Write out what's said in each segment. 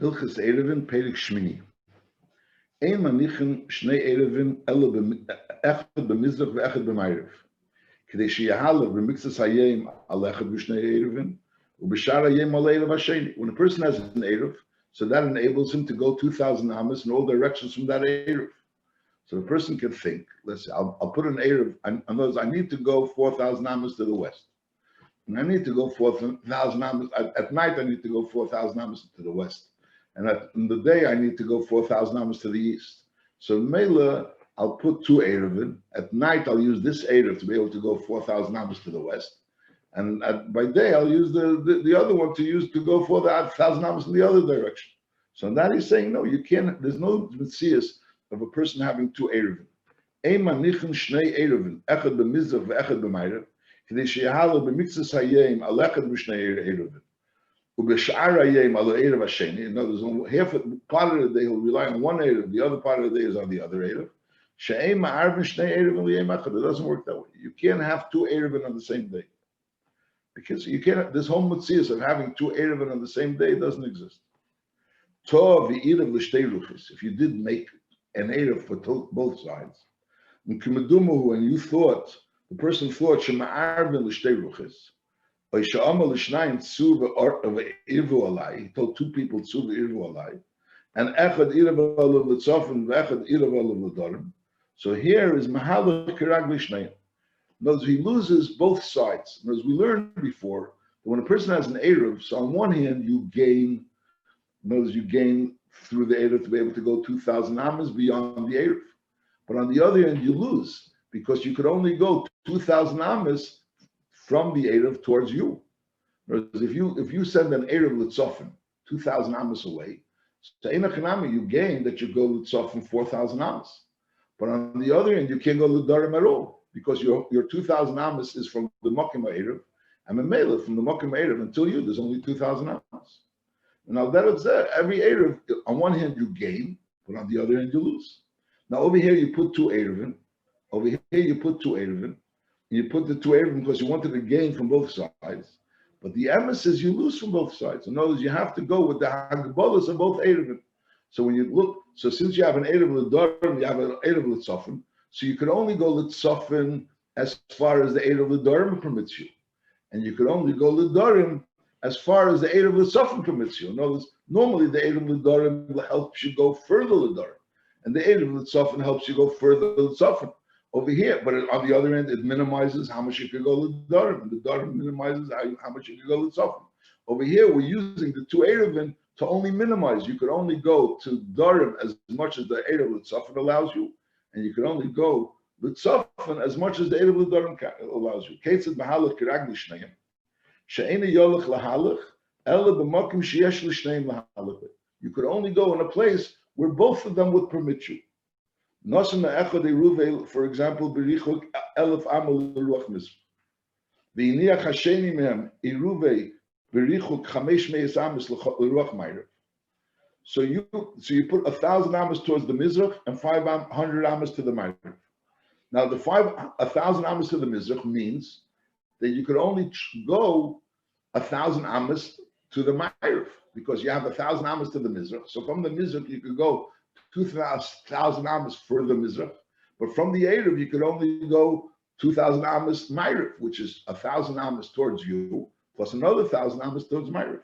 Hilchos Eruvin, Perik Shmini. Ein manichin shnei Eruvin, echad b'mizrach ve'echad b'mayrev. K'dei sheyahalav b'miktzas hayem al echad b'shnei Eruvin, u'b'shar hayem al Erev hasheni. When a person has an Erev, so that enables him to go 2,000 amas in all directions from that Erev. So the person can think, let's say, I'll put an Erev, in other words, I need to go 4,000 amas to the west. And I need to go 4,000 amas, at night I need to go 4,000 amas to the west. And in the day, I need to go 4,000 amas to the east. So Mela, I'll put 2 Eruvin. At night, I'll use this Erev to be able to go 4,000 amas to the west. And by day, I'll use the other one to go 4,000 amas in the other direction. So that he's saying, no, you can't, there's no mitzvahs of a person having 2 Eruvin. Ein manichin shnei Eruvin, echad b'mizrach ve'echad b'mayrev, k'dei sheyahalu b'miktzas hayem al echad b'shnei Eruvin. In other words, half part of the day he'll rely on one Erev, the other part of the day is on the other Erev. It doesn't work that way. You can't have 2 Erevin on the same day. Because you can't, this whole mitzvah of having 2 Erevin on the same day doesn't exist. If you did make an Erev for both sides, and you thought, the person thought, he told 2 people and echad irav alav l'tzofim ve'echad irav alav l'darim. So here is mahalach kirag l'shnayim. In other words, he loses both sides. And as we learned before, that when a person has an erev, so on one hand you gain, in other words, you gain through the erev to be able to go 2,000 amas beyond the erev. But on the other hand, you lose because you could only go 2,000 amas from the Erev towards you. Whereas if you send an Erev Litzofim 2,000 amas away, so you gain that you go Litzofim 4,000 amas. But on the other end, you can't go Lidarim at all because your 2,000 amas is from the Mokim Erev, and Memela from the Mokim Erev until you, there's only 2,000 amas. Now that is every Erev, on one hand you gain, but on the other hand you lose. Now over here you put 2 Erevin, over here you put 2 Erevin, you put the 2 Erevin because you wanted to gain from both sides. But the emes is you lose from both sides. In other words, you have to go with the hagbolas of both Erevin. So when you look, so since you have an Erev l'darim, you have an Erev l'tzofim, so you can only go l'tzofim as far as the Erev l'darim permits you. And you can only go l'darim as far as the Erev l'tzofim permits you. In other words, normally the Erev l'darim helps you go further l'darim. And the Erev l'tzofim helps you go further l'tzofim. Over here, but on the other end, it minimizes how much you could go to Darim, and the Darim minimizes how much you could go to Tzofim. Over here, we're using the 2 Erevin to only minimize. You could only go to Darim as much as the Erev Tzofim allows you, and you could only go to Tzofim as much as the Erev Darim allows you. Ketzad Mahalach Kirag L'Shneim, She'ena Yolach Lahalach, Ela B'Makim Sheyesh L'Shneim Lahalach. You could only go in a place where both of them would permit you. For example, Berichuk Elef Amal Ruach Mizrach. V'iniach Hasheni Mehem Iruvei Berichuk Chamesh Meis Amas L'Ruach Mayrev. So you put 1,000 amas towards the Mizrach and 500 amas to the Mayrev. Now 1,000 amas to the Mizrach means that you could only go 1,000 amas to the Mayrev because you have 1,000 amas to the Mizrach. So from the Mizrach you could go 2,000 amas for the Mizrach, but from the Erev you could only go 2,000 amas Mayrev, which is 1,000 amas towards you, plus another 1,000 amas towards Mayrev.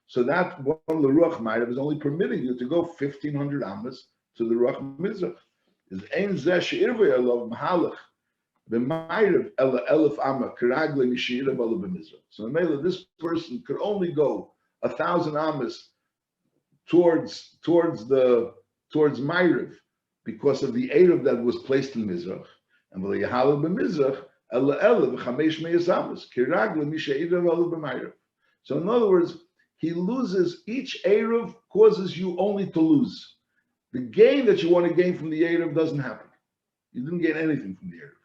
So that one L'Ruach Mayrev is only permitting you to go 1,500 amas to the Ruach Mizrach. Is ein zeh she'irvei alav mahalach b'mayrev ela elef amma k'ragle mishirav alav b'mizrach. So this person could only go 1,000 amas towards Mayrev because of the Erev that was placed in Mizrach, and v'le'yahalav b'mizrach ela elef chamesh me'es amas k'ragle mishirav alav b'mayrev. So in other words, he loses, each Erev causes you only to lose. The gain that you want to gain from the Erev doesn't happen. You didn't gain anything from the Erev.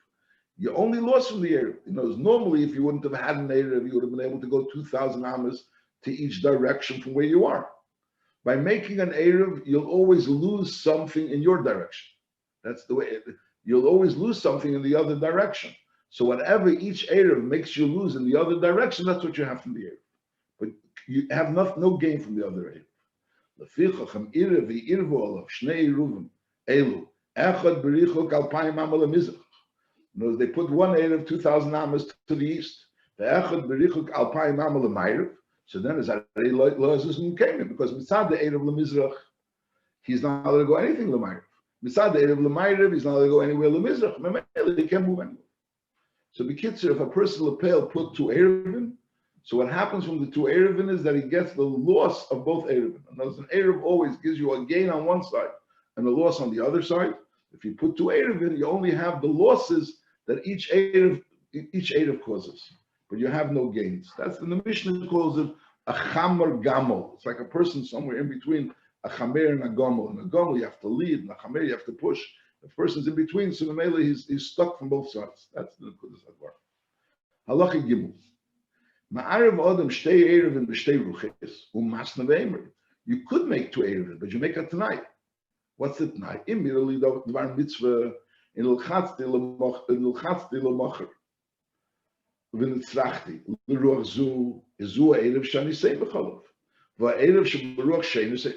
You only lost from the Erev. Normally if you wouldn't have had an Erev, you would have been able to go 2,000 amas to each direction from where you are. By making an Erev, you'll always lose something in your direction. That's the way, you'll always lose something in the other direction. So whatever each Erev makes you lose in the other direction, that's what you have from the Erev. But you have no gain from the other Erev. Lefichachem Erev v'irvu olav shnei Eruvin elu echad berichok alpayim amal mizrach. In other words, they put one Erev 2,000 amas to the east. The echad berichok alpayim amal ma'irav. So then it's a loizus mukemim because mitzad the Erev lemizrach, he's not allowed to go anything lema'irav. Mitzad the Erev lema'irav, he's not allowed to go anywhere lemizrach. He can't move anywhere. So B'kitzur, if a person lepel put two Eruvin, so what happens from the two Eruvin is that he gets the loss of both Eruvin. In other words, an Eruv always gives you a gain on one side and a loss on the other side. If you put two Eruvin, you only have the losses that each Eruv causes, but you have no gains. That's the Mishnah calls it a Chamer Gamel. It's like a person somewhere in between a Chamer and a Gamel. In a Gamel you have to lead, in a Chamer you have to push. The person's in between, so Mamela he's stuck from both sides. That's the Nekudas Advar. Halacha Gimel. Ma'arav Adam shtei Eruvin b'shtei ruches u'masna ve'emer. You could make two Eruvin, but you make a tonight. What's the tonight? Immediately dvar mitzvah in l'chatzti l'mocher v'nitzrachti l'ruach zu izu ha'erev shani sei b'chalav v'ha'erev sheberuach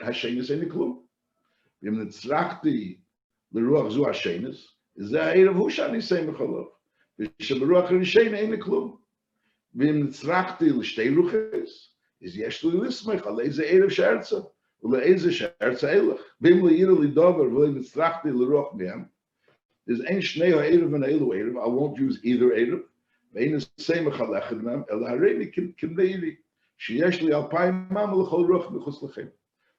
ha'shenis ein klum v'nitzrachti l'ruach zu ha'shenis is the ha'erev hu shani sei b'chalav v'sheberuach ha'shenis ein klum v'nitzrachti l'shtei ruches is yesh l'lismech al eize erev sherza u'le'eize sherza elach v'im le'ira li'dover v'nitzrachti l'ruach me'em is ein shnei ha'erev and elu erev. I won't use either erev. Ve'in is seimach halechad mem el hareini kimdeiri sheyesh li alpayim mam l'chol ruach b'chus l'chem.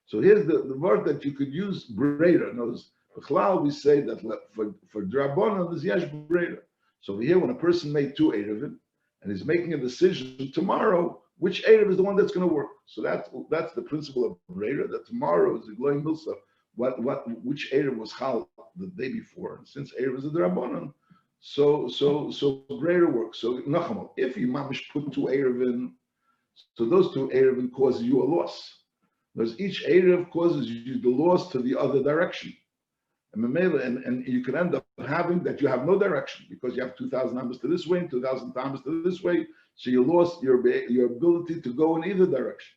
So here's the word that you could use brera. Notice b'chlal we say that for drabonon is yesh brera. So over here when a person made two erevin and he's making a decision tomorrow which erev is the one that's going to work. So that's the principle of brera, that tomorrow is the gloim milsa. Which erev was chal the day before, and since erev is a drabonon, so greater work. So nachamol, if you mamish put two erev in, so those two erev cause you a loss. Because each erev causes you the loss to the other direction, and you can end up having that you have no direction because you have 2,000 amas to this way and 2,000 amas to this way, so you lost your ability to go in either direction.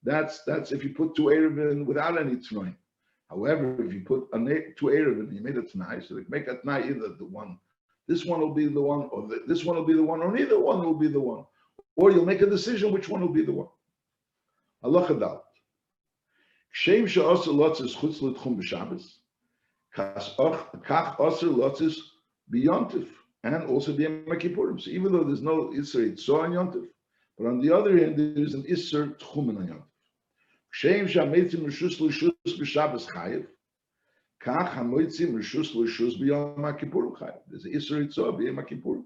That's if you put two erev in without any tnoim. However, if you put two Erev and you made it tonight, so they make it tonight either the one, this one will be the one, or this one will be the one, or neither one will be the one. Or you'll make a decision which one will be the one. Halacha Dal. Kshem she'asr lotzis chutz l'tchum b'Shabbos, kach asr lotzis b'yontif, and also b'yom kippurim. So even though there's no Isser Yitzor on Yontif, but on the other hand, there is an Isser Tchumen on Yontif. Kshem she'ametzim rishus l'shus b'Shabbos chayev, kach hamoitzim rishus l'shus b'yom kippurim chayev. There's an Isser Yitzor b'yom kippurim.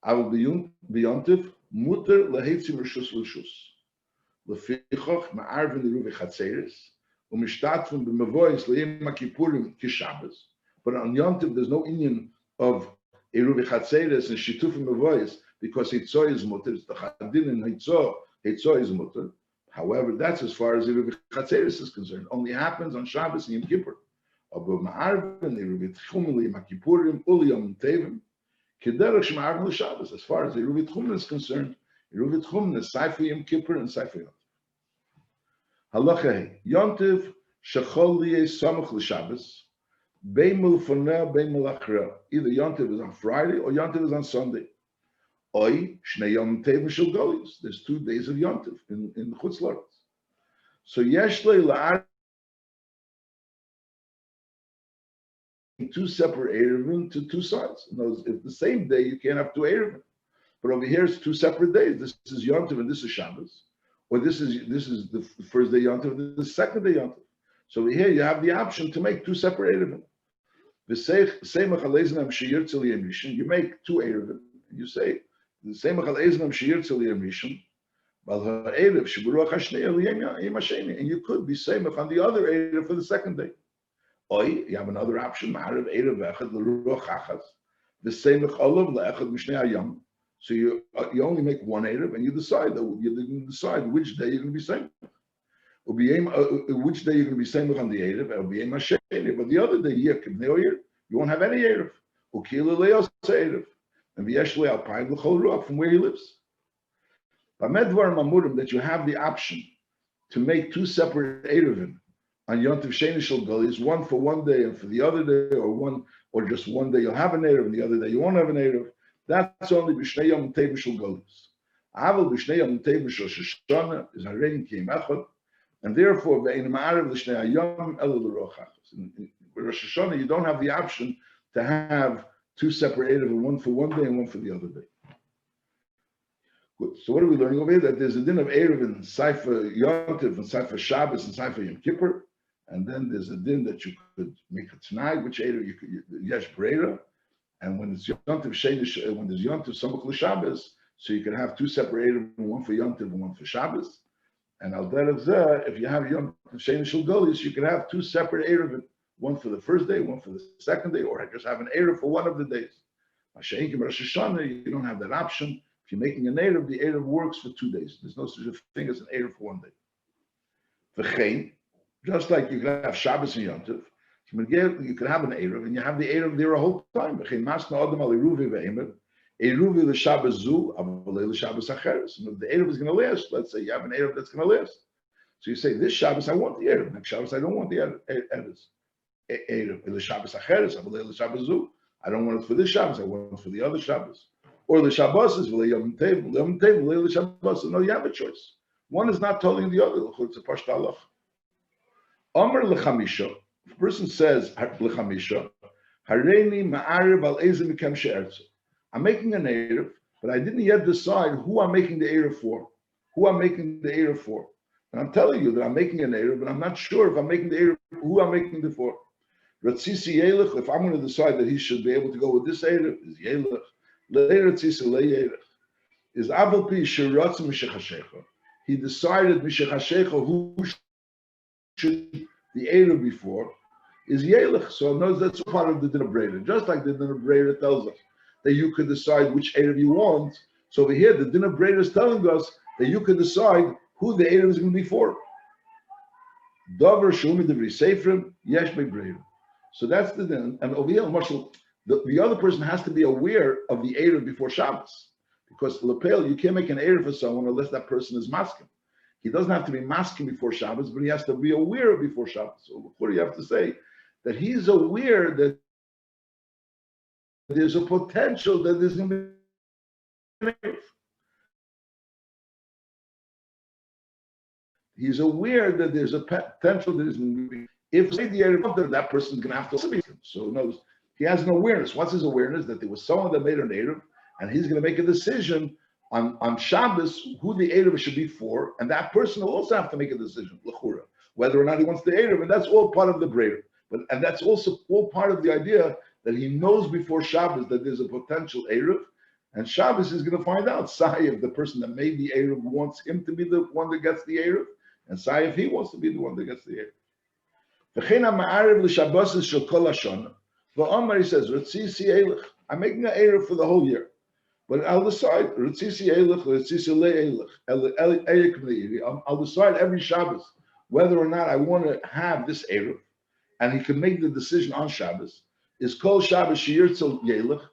Aval b'yontif muter lehetzim rishus l'shus. Lefichoch ma'arvin l'ruvi chatzeres u'mishtatfim b'mavois le'yom kippurim kishabbos. But on Yontif there's no inyan of eruvi chatzeres and shitufim mavois because Hitzor is muter. It's the chadin and Hitzor is muter. However, that's as far as eruvi chatzeres is concerned. Only happens on Shabbos and Yom Kippur. Abu ma'arvin eruvi tchum le'yom kippurim u'liyom tevim kederach shema'arvin l'Shabbos. As far as eruvi tchum is concerned, eruvi tchum is Seifa Yom Kippur and Seifa Yom. Halacha Yontiv shechol liyeh samach l'Shabbos beimul foneh beimul achra. Either Yontiv is on Friday or Yontiv is on Sunday. Oy shnei Yom Tevim shel Golius. There's 2 days of Yontiv in Chutz La'aretz. So yesh la'ar 2 separate erevim to 2 sides. In other words, if the same day you can't have 2 erevim, but over here it's 2 separate days. This is Yontiv and this is Shabbos. Or this is the first day Yontif, this is the second day Yontif. So here you have the option to make 2 separate Erevim. You make 2 Erevim. You say the same and you could be Seimach on the other Erev for the second day. Or you have another option. So you only make 1 Erev and you didn't decide which day you're going to be saying. Which day you're going to be saying on the Erev, but the other day, you won't have any Erev. and v'yeshle alpayim l'chol ruach, from where he lives. B'medvar mamurim, that you have the option to make two separate Eruvin on Yontiv Sheni Shel Golis, one for one day and for the other day, or just one day you'll have an Eruv and the other day you won't have an Eruv. That's only B'shnei Yom Tov Shel Golis. Aval B'shnei Yom Tov Shel Shoshana is Harein Ki Echad, and therefore Ve'ein Ma'arev L'shnei Hayom Elo L'Roch Achos. In Rosh Hashanah you don't have the option to have two separate Eruv, one for one day and one for the other day. Good. So what are we learning over here? That there's a din of Eruv in Seifa Yontiv and Seifa Shabbos and Seifa Yom Kippur, and then there's a din that you could make a Tanai, which Eruv you could Yesh Breira, and when it's Yontiv Sheni, when there's Yontiv Samach L'Shabbos, so you can have two separate Eruv, one for Yontiv and one for Shabbos. And Al Derech Zeh, if you have Yontiv Sheni Shel Golis, you can have two separate Eruv, one for the first day, one for the second day, or just have an Eruv for one of the days. Masha'inkim Rosh Hashanah, you don't have that option. If you're making an Eruv, the Eruv works for 2 days. There's no such a thing as an Eruv for 1 day. V'chein, just like you can have Shabbos and Yom Tov, you can have an Eruv, and you have the Eruv there a whole time. V'chein masna adam al Eruvi ve'emer, Eruvi l'Shabbos zu, avalei l'Shabbos acheres. And if the Eruv is going to last, let's say you have an Eruv that's going to last. So you say, this Shabbos I want the Eruv, next Shabbos I don't want the Eruv. Eruv l'Shabbos acheres, avalei l'Shabbos zu. I don't want it for this Shabbos, I want it for the other Shabbos. Or the Shabbos is Yom Tov, the Shabbos. No, you have a choice. One is not telling the other. It's a pashta halach. Amar lechamisha. If a person says lechamisha, Hareini ma'ariv al ezim mikem she'ertzu. I'm making an eruv, but I didn't yet decide who I'm making the eruv for. Who I'm making the eruv for. And I'm telling you that I'm making an eruv, but I'm not sure if I'm making the eruv, who I'm making it for. Ratzisi yelech. If I'm going to decide that he should be able to go with this eruv, is yelech. Later is Aval Pi Shiratz Mishachashecha. He decided Mishachashecha who should the Eruv before is Yelech. So no, that's part of the Din of Breda. Just like the Din of Breda tells us that you could decide which Eruv you want. So over here, the Din of Breda is telling us that you could decide who the Eruv is going to be for. Dover Shumi Devri Seifrim Yesh Be Breda. So that's the Din. And over here, Marshal. The other person has to be aware of the Eruv before Shabbos, because Lepel, you can't make an Eruv for someone unless that person is masking. He doesn't have to be masking before Shabbos, but he has to be aware of before Shabbos. So what do you have to say? That he's aware that there's a potential that there's going to be an Eruv. He's aware that there's a potential that there's going to be. If say the Eruv, that person's going to have to be. So knows. He has an awareness. What's his awareness? That there was someone that made an Eruv, and he's going to make a decision on Shabbos who the Eruv should be for, and that person will also have to make a decision, l'chura, whether or not he wants the Eruv, and that's all part of the Breder. And that's also all part of the idea that he knows before Shabbos that there's a potential Eruv, and Shabbos is going to find out, say if the person that made the Eruv wants him to be the one that gets the Eruv, and say if he wants to be the one that gets the Eruv. He says, I'm making an Eruv for the whole year. But I'll decide, I'll decide every Shabbos whether or not I want to have this Eruv, and he can make the decision on Shabbos. Is kol Shabbos sheyirtzel yelech,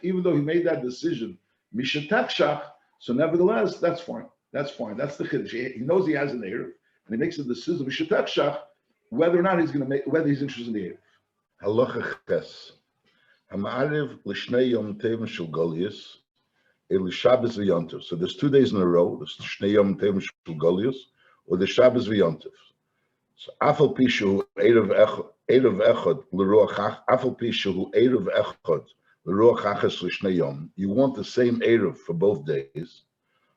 even though he made that decision, mishatakshach, so nevertheless, that's fine. That's fine. That's the chiddush. He knows he has an Eruv, and he makes a decision, mishatakshach, whether or not he's going to make, whether he's interested in the Eruv. Halacha ches. Ha'ma'ariv l'shnei yom tevim shel golius, el Shabbos v'yontiv. So there's 2 days in a row. There's shnei yom tevim shel golius, or the Shabbos v'yontiv. So afal pi shehu erev echad l'ruach afal pi shehu erev echad l'ruach achas l'shnei yom. You want the same erev for both days.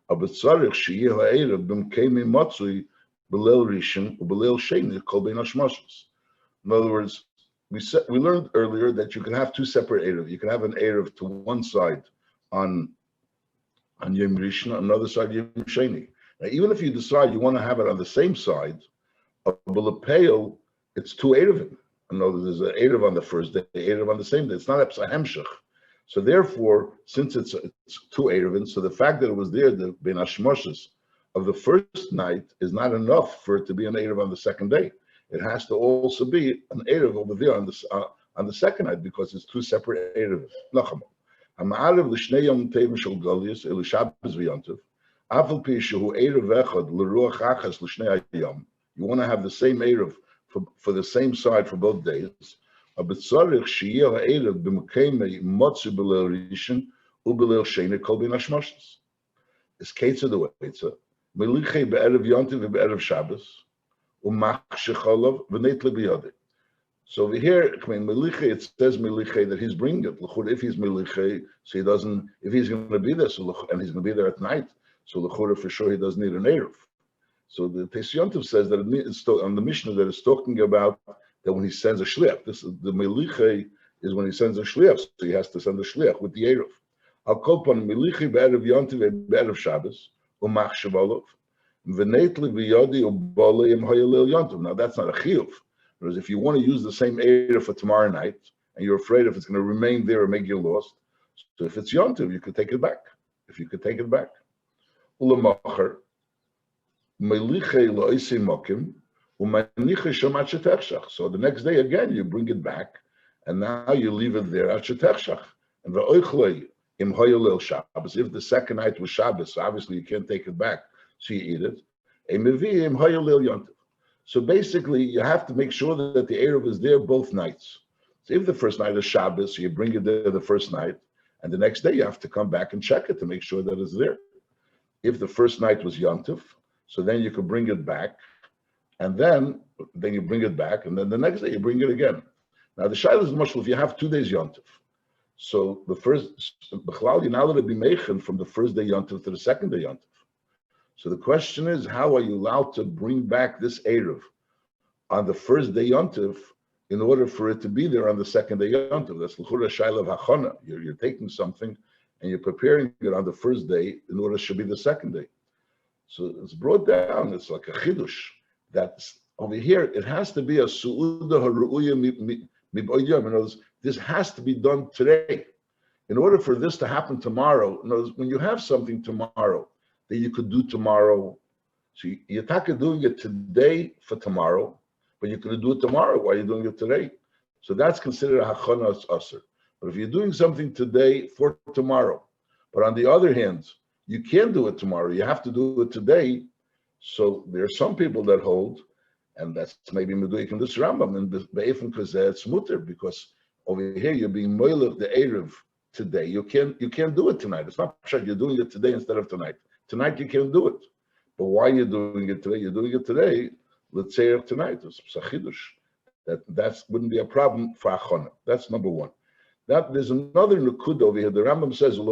But tzarich sheyeh ha'erev b'mkei matzui b'leil rishon u'b'leil sheni kol bein hashmashos. In other words, we learned earlier that you can have two separate Eruv. You can have an Eruv to one side on Yom Rishon, another side Yom Sheni. Now, even if you decide you want to have it on the same side, of B'Lepel, it's two Eruvim. In other words, there's an Eruv on the first day, Eruv on the same day. It's not a Hemshech. So therefore, since it's two Eruvim, so the fact that it was there, the Ben Hashmoshes of the first night is not enough for it to be an Eruv on the second day. It has to also be an Eruv over there on on the second night because it's two separate Erevs. Nacham. Ha'ma'arev l'shnei yom tevim shel Golius elu Shabbos v'yontiv. Afal pi shehu Erev echad l'ruach achas l'shnei hayom. You want to have the same Erev for the same side for both days. Abetzarich sheyeh ha'erev b'mekemei motzu b'leil rishon u'b'leil sheni kol bin hashmoshes. It's Ketzah the Weitza. Melichei be'erev yontiv ve'be'erev Shabbos u'mach shecholov v'neitle b'yodeh. So over here, Meliche, it says Meliche that he's bringing it. If he's Meliche, so he doesn't, if he's going to be there, and he's going to be there at night, so L'chura for sure he doesn't need an Erev. So the Tesiyontiv says that it's on the Mishnah that it's talking about that when he sends a Shliach. This is the Meliche is when he sends a Shliach, so he has to send a Shliach with the Erev. I'll call upon Meliche be'erev Yontiv be'erev Shabbos, u'mach shevolov, v'neitle v'yodi u'bole im hoyelil Yontiv. Now that's not a Chiyuv. Whereas if you want to use the same Erev for tomorrow night, and you're afraid if it's going to remain there or make you lost, so if it's Yontiv, you could take it back. If you could take it back. Ulamacher, Meliche lo'isei mokim, u'maniche shomat shetechshach. So the next day again, you bring it back, and now you leave it there at shetechshach. And v'oichlei im hoyelil Shabbos. If the second night was Shabbos, so obviously you can't take it back, so you eat it. Emevi im hoyelil Yontiv. So basically, you have to make sure that the Erev is there both nights. So if the first night is Shabbos, so you bring it there the first night, and the next day you have to come back and check it to make sure that it's there. If the first night was Yontif, so then you could bring it back, and then you bring it back, and then the next day you bring it again. Now the Shaila is much if you have 2 days Yontif. So the first, B'chlal, you're not allowed to be meichen from the first day Yontif to the second day Yontif. So the question is, how are you allowed to bring back this Erev on the first day Yontif in order for it to be there on the second day Yontif? That's l'chura shaila of hachana. You're taking something and you're preparing it on the first day in order it should be the second day. So it's brought down. It's like a chidush. That's over here. It has to be a su'uda haru'uya mi'boyam. In other words, this has to be done today. In order for this to happen tomorrow, in other words, when you have something tomorrow that you could do tomorrow. So you're not doing it today for tomorrow, but you could do it tomorrow while you're doing it today. So that's considered a hachana aser. But if you're doing something today for tomorrow, but on the other hand, you can't do it tomorrow, you have to do it today. So there are some people that hold, and that's maybe meduik in this Rambam, and be'efim kazeh it's mutter, because over here you're being moilech the Erev today. You can't do it tonight. It's not sure you're doing it today instead of tonight. Tonight you can't do it. But why are you doing it today? You're doing it today, let's say tonight. It's a chidush. That wouldn't be a problem for achona. That's number one. There's another nukud over here. The Rambam says, now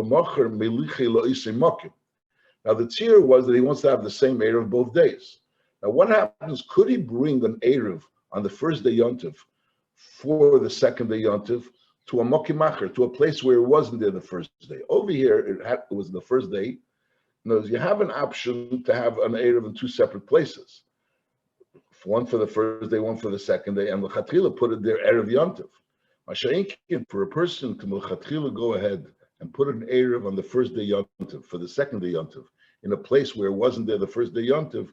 the tzir was that he wants to have the same Erev both days. Now what happens? Could he bring an Erev on the first day Yontiv for the second day Yontiv to a mokimacher, to a place where it wasn't there the first day? Over here, it was the first day. No, you have an option to have an Erev in 2 separate places. One for the first day, one for the second day, and l'chatchila put it there Erev Yontiv. Masha'inkin, for a person to l'chatchila go ahead and put an Erev on the first day Yontiv for the second day Yontiv in a place where it wasn't there the first day Yontiv,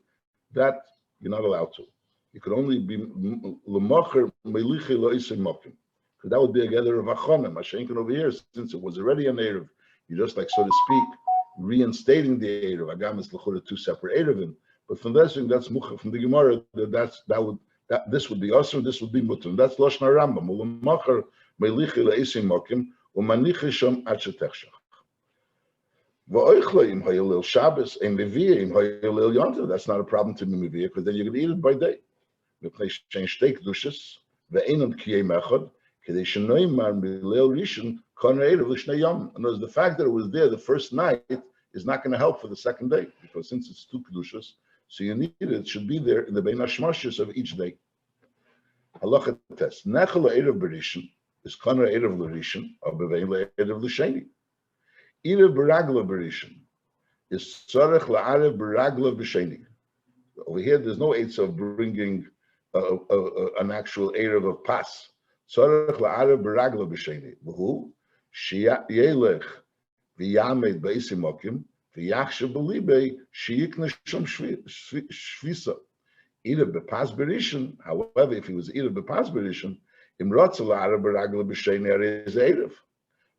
that you're not allowed to. You could only be l'mocher melichi lo'isei mokim. Because that would be a gather of achona. Masha'inkin over here, since it was already an Erev, you just like, so to speak, reinstating the Erev. Agam is l'chura 2 separate Erevim. But from this thing, that's mucha from the Gemara. This would be also. This would be mutar. That's Lashon Rambam. U'lemacher meilichi le'esim mokim u'manichi shom ad shetechshach. V'oichle im hayolil Shabbos and leviyah im hayolil Yontiv. That's not a problem to me leviyah because then you can eat it by day. Mipnei shein shtei kedushas ve'enon kiyei mechad kedei shenoimar mileil rishon kon erev l'shnei yom. And the fact that it was there the first night is not going to help for the second day because since it's 2 kedushas. So you need it. It should be there in the bein hashmashis of each day. Halacha test. Nechel erev berishin is kana erev l'rishon or bevein erev l'sheni. Erev beragla berishin is tzarech la'arev beragla b'sheni. Over here, there's no eitz of bringing an actual erev of pas. Tzarech la'arev beragla b'sheni. V'hu sheyelech v'yamed b'esim mokim. Either bepas berishin, however, if he was either bepas berishin, Im Rotzel Arab Beragla B'Sheni Arei is Erev.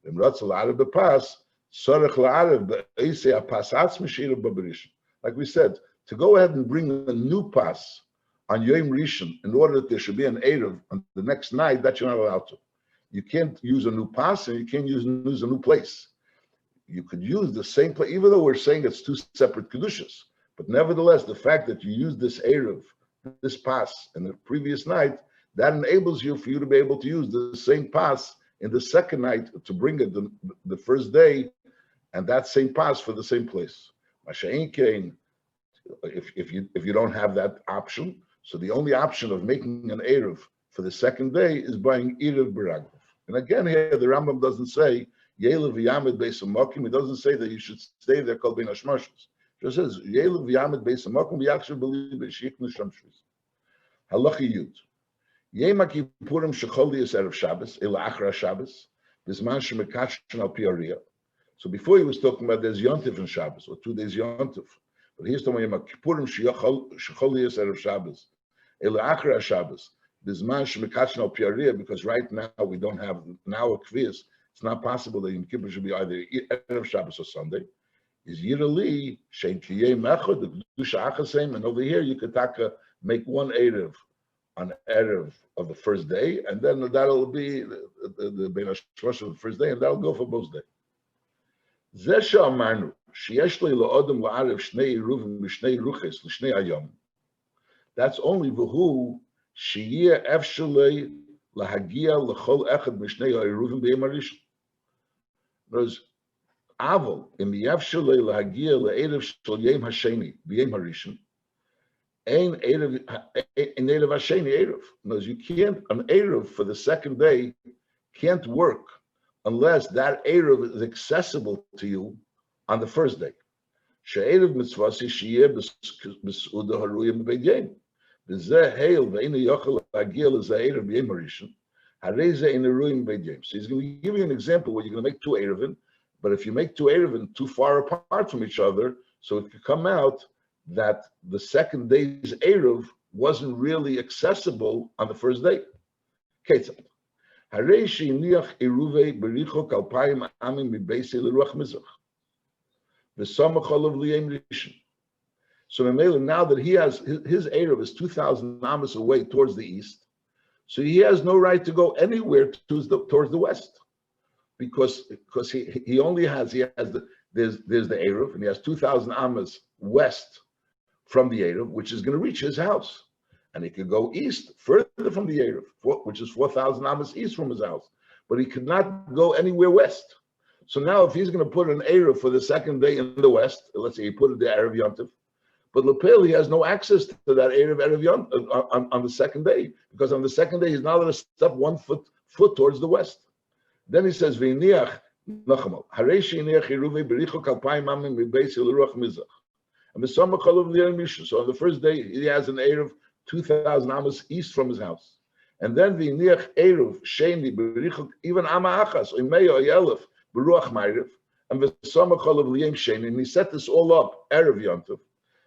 Im Rotzel Arab B'Pas, Sorech La'Arab B'Eisei HaPas Atzmi She'Erev B'Berishon. Like we said, to go ahead and bring a new pas on Yom Rishon in order that there should be an Erev on the next night, that you're not allowed to. You can't use a new pas and you can't use a new place. You could use the same place, even though we're saying it's two separate kedushas. But nevertheless, the fact that you use this Erev, this pas, in the previous night, that enables you for you to be able to use the same pas in the second night to bring it the first day, and that same pas for the same place. If you don't have that option, so the only option of making an Erev for the second day is buying Erev Beraglav. And again, here the Rambam doesn't say Yelev Yamid Beis Hamokim. He doesn't say that you should stay there called Ben Hashmashos. It just says Yelev Yamid Beis Hamokim. We actually believe in Sheikh Nushamshvis. Halachi Yud. Yema Kippurim Shecholius Erev Shabbos Ela Achra Shabbos Bisman Shemekashon Al Piaria. So before he was talking about there's Yontif and Shabbos or 2 days Yontif, but he's talking about Yema Kippurim Shecholius Erev Shabbos Ela Achra Shabbos Bisman Shemekashon Al Piaria, because right now we don't have now a kviz. It's not possible that Yom Kippur should be either Erev Shabbos or Sunday. Is Yirali Shein Kiyei Mechad the Kedusha Achasem, and over here you could make one Erev on Erev of the first day, and then that'll be the Ben Hashmashos of the first day, and that'll go for both days. Zesha Amarnu Sheyesh Le'Odem La'arev Shnei Eruvin Mishnei Ruches L'Shnei Ayom. That's only v'hu sheyeh efshalei lahagia l'chol echad mishnei ha'eruvim b'yom harishon. There's aval in the efshalei lahagia le'erev shel yom hasheni b'yom harishon. Ein erev hasheni erev. Because you can't, an erev for the second day can't work unless that erev is accessible to you on the first day. She'erev mitzvasi sheyeh b's'uda haruyim b'yom. So he's going to give you an example where you're going to make two Eruvin, but if you make two Eruvin too far apart from each other, so it could come out that the second day's Eruv wasn't really accessible on the first day. So now that he has his Erev is 2,000 amas away towards the east, so he has no right to go anywhere towards the west, because he has the Erev, and he has 2,000 amas west from the Erev, which is going to reach his house, and he could go east further from the Erev, which is 4,000 amas east from his house, but he could not go anywhere west. So now, if he's going to put an Erev for the second day in the west, let's say he put it there Erev Yontif, but Lepel, he has no access to that Erev Yom on the second day, because on the second day he's not allowed to step 1 foot towards the west. Then he says, "V'iniach nachamal hareishi iniach iruvei bericho kalpayim amim mibeis ilruach mizach." And b'samach olav li'er mishu. So on the first day he has an Erev 2,000 amas east from his house, and then v'iniach Erev sheni bericho even ama achas oimeyo oyelef beruach ma'ariv, and b'samach olav li'em sheni. And he set this all up Erev Yontif.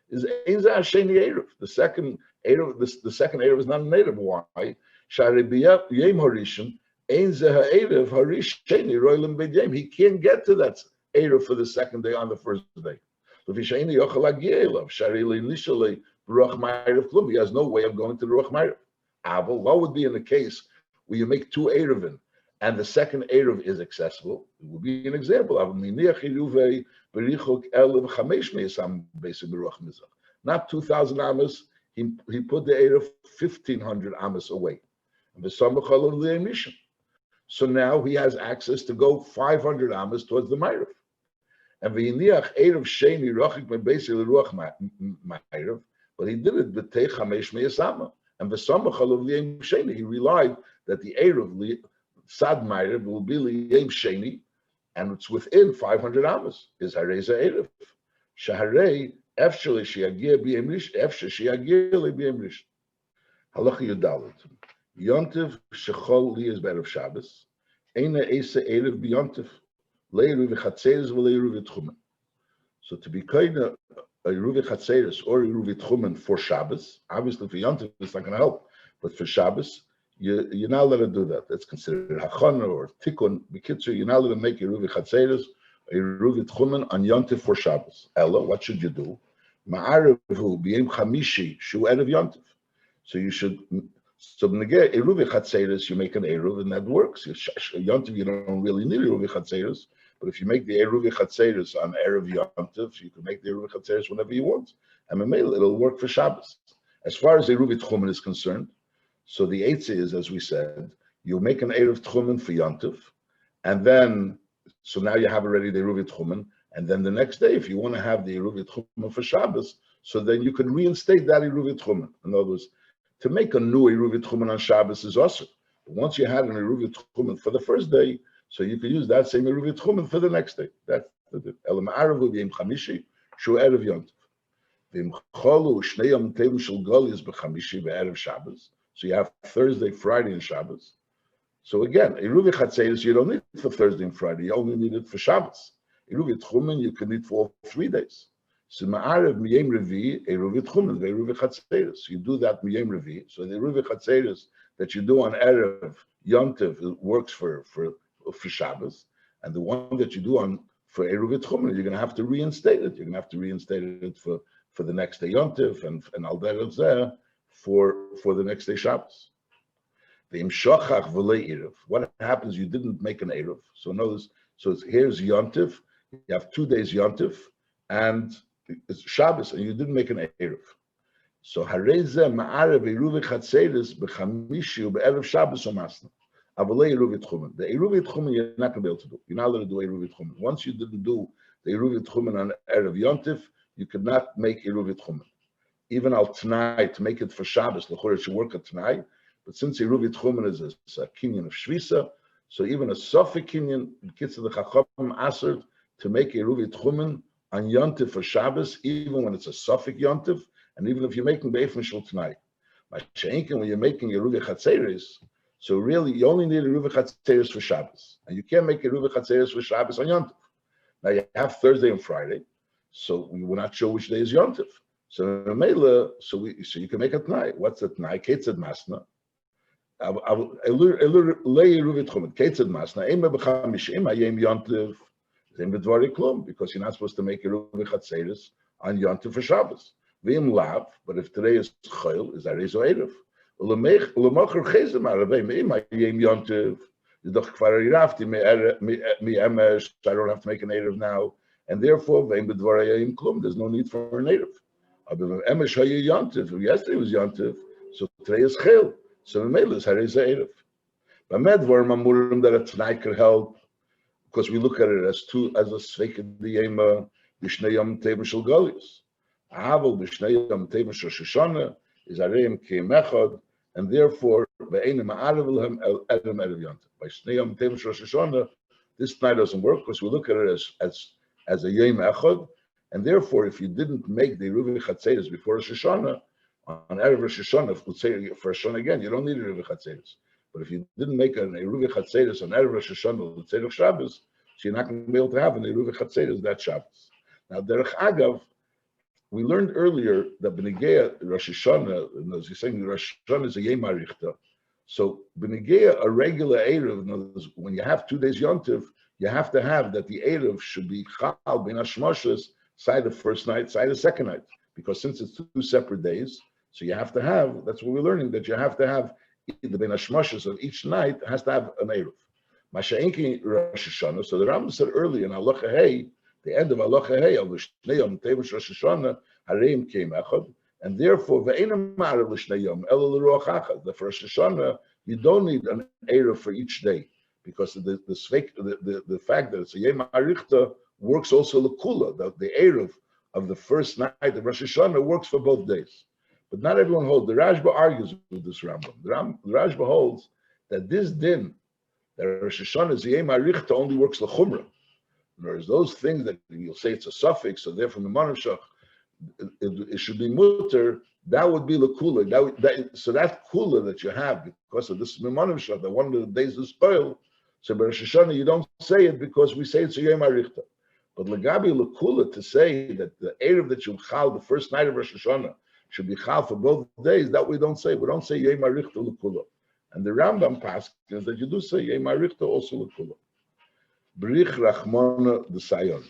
Is Einza Sheni Erev. The second Erev, the second Erev is not an Erev. Why? Sharebiya Yem Harishon Einza Erev Harish Sheni Roilim B'Yem. He can't get to that Erev for the second day on the first day. He has no way of going to the Ruach Ma'ariv. Aval, what would be in the case where you make two Erevin and the second Erev is accessible? It would be an example of not 2,000 amas. He put the Erev 1,500 amas away. So now he has access to go 500 amas towards the Ma'ariv. And Erev Sheni Rachik Beis Ruach Ma'ariv, but he did it b'tei chamesh me'asama. And v'samach alav liyem sheni, he relied that the Erev Sad Ma'ariv will be liyem sheni, and it's within 500 amas. Is hareza Erev shaharei efshel sheyagia b'yem rish efshel sheyagia b'yem rish. Halacha Yudalit Yontiv shechol liyes b'erev Shabbos eina esa Erev b'yontiv leiru v'chatzeres v'leiru v'tchumen. So to be kind of a Eruv Chatzeres or Eruv Tchumen for Shabbos, obviously for Yontif it's not going to help, but for Shabbos you're not allowed to do that. That's considered hachana or tikkun. B'kitzur, you're not allowed to make eruvi chatzeres or eruvi tchumen on yontif for Shabbos. Ella, what should you do? Ma'arevu b'yem chamishi shu erev yontif. So you should. So negeh eruvi chatzeres, you make an eruv, and that works. Yontif, you don't really need eruvi chatzeres, but if you make the eruvi chatzeres on erev yontif, you can make the eruvi chatzeres whenever you want, and it'll work for Shabbos. As far as eruvi tchumen is concerned. So the eitzah is, as we said, you make an eruv tchumen for yontif, and then, so now you have already the eruv tchumen, and then the next day, if you want to have the eruv tchumen for Shabbos, so then you can reinstate that eruv tchumen. In other words, to make a new eruv tchumen on Shabbos is awesome. But once you had an eruv tchumen for the first day, so you can use that same eruv tchumen for the next day. That's the elam aravu b'yem chamishi shu erev yontif. V'im cholu shnei yom tevim shel golis b'chamishi b'erev Shabbos. So you have Thursday, Friday, and Shabbos. So again, eruvi chatzeres you don't need for Thursday and Friday. You only need it for Shabbos. Eruvi tchumen you can need for all 3 days. So ma'arev miyem revi eruvi tchumen ve'eruvi chatzeres. You do that miyem revi. So the eruvi chatzeres that you do on erev yontiv works for Shabbos, and the one that you do on for eruvi tchumen you're going to have to reinstate it. You're going to have to reinstate it for the next day yontiv and al derech zeh for the next day Shabbos. What happens? You didn't make an eruv. So notice. So here's yontiv. You have 2 days yontiv, and it's Shabbos, and you didn't make an eruv. So hareze ma'arev eruv chatzeres b'chamishi u'be'erev Shabbos u'masna. Avalei eruv tchumen. The eruv tchumen you're not going to be able to do. You're not allowed to do eruv tchumen. Once you didn't do the eruv tchumen on erev yontiv, you could not make eruv tchumen. Even al tonight to make it for Shabbos, l'chorah should work at tonight. But since eruv tchumen is a kinyan of shvisa, so even a sofik kinyan, the kids of the chacham aser to make eruv tchumen on yontif for Shabbos, even when it's a sofik yontif, and even if you're making be'efin shul tonight. When you're making eruv chatzeres, so really you only need eruv chatzeres for Shabbos, and you can't make eruv chatzeres for Shabbos on yontif. Now you have Thursday and Friday, so we're not sure which day is yontif. So you can make a tonight. What's a tonight? Ketzad masna. Ketzad masna. Ema b'chamishim hayem yontiv. Zem b'dvari klum, because you're not supposed to make eruv chatzeres on yontiv for Shabbos. V'im lav, but if today is chayil, is arezo erev. U'lemocher chezem aravei me'im hayem yontiv. Yidach kvar irafti mi emesh. I don't have to make an erev now, and therefore v'im b'dvari hayem klum. There's no need for an erev. Yesterday was Yontif, so today is Chil. So the mail is Hareza Erev. But Medvar Mamurim that a tonight could help, because we look at it as a Sveik Diyema, Bishnei Yom Tevim Shel Golius. Aval Bishnei Yom Tevim Shel Shoshana is Areim Keim Echad, and therefore, Be'enim Ma'arev Elhem Erev Yontif. By Shnei Yom Tevim Shel Shoshana, this night doesn't work, because we look at it as a Yom Echad. And therefore, if you didn't make the eruv chatzeres before Rosh Hashanah, on erev Rosh Hashanah, let's say for Rosh Hashanah again, you don't need eruv chatzeres. But if you didn't make an eruv chatzeres on erev Rosh Hashanah, let's say Shabbos, so you're not going to be able to have an eruv chatzeres that Shabbos. Now, derech agav, we learned earlier that b'negea Rosh Hashanah, as you're saying, Rosh Hashanah is a yom harichta. So b'negea a regular eruv, when you have 2 days yontiv, you have to have that the eruv should be chal ben hashmoshes. Side the first night, side the second night, because since it's 2 separate days, so you have to have. That's what we're learning, that you have to have the ben hashmoshes of each night has to have an eruv. Masha'enki Rosh Hashanah. So the Rambam said earlier in Halacha Hey, the end of Halacha Hey, of Shnei Yom Tevim Rosh Hashanah, Hareim Keim Echad, and therefore ve'enam ma'arev l'shnei yom ela l'ruach achad. The Rosh Hashanah you don't need an eruv for each day, because the fact that it's a yom harichta works also l'kula. The eruv of the first night of Rosh Hashanah works for both days. But not everyone holds. The Rashba argues with this Rambam. The Rashba holds that this din, that Rosh Hashanah is Yom HaRichta, only works l'chumra. Whereas those things that you'll say it's a suffix, so therefore the Manavshach, it should be mutter, that would be l'kula. So that kula that you have, because of this Manavshach, that one of the days is spoiled, so by Rosh Hashanah you don't say it because we say it's a Yom HaRichta. But Lagabi L'Kula, to say that the Erev that you chal the first night of Rosh Hashanah should be chal for both days, that we don't say. We don't say Yom HaRichta L'Kula. And the Rambam passes that you do say Yemarichta also l'kula. Brich Rachmana the Sayon.